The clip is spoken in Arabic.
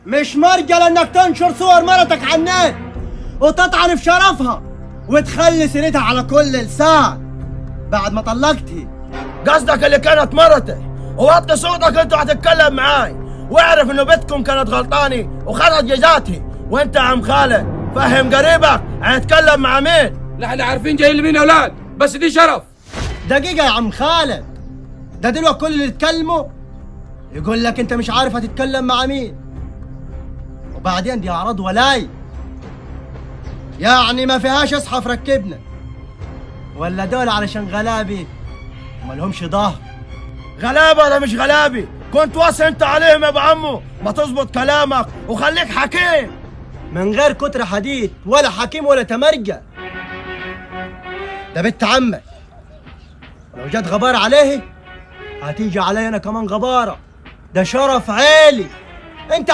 مش مرجل انك تنشر صور مرتك على النت وتطعن في شرفها وتخلي سيرتها على كل لسان بعد ما طلقتي. قصدك اللي كانت مرتي، ووطي صوتك انت هتتكلم معاي، واعرف انه بنتكم كانت غلطاني وخدت جزاتي. وانت يا عم خالد فهم قريبك هيتكلم مع مين؟ لا احنا عارفين جايين لمين يا اولاد، بس دي شرف. دقيقة يا عم خالد، ده دلوقتي كل اللي يتكلموا يقول لك انت مش عارف هتتكلم مع مين، وبعدين دي اعراض ولاي، يعني ما فيهاش اصحى ركبنا، ولا دول علشان غلابي وما لهمش ظهر. غلابه ولا مش غلابي، كنت واصل انت عليهم يا ابو عمو. ما تظبط كلامك وخليك حكيم من غير كتر حديد ولا حكيم ولا تمرجة. ده بنت عمك، لو جت غبار عليه هتيجي علي انا كمان غبارة. ده شرف عالي. انت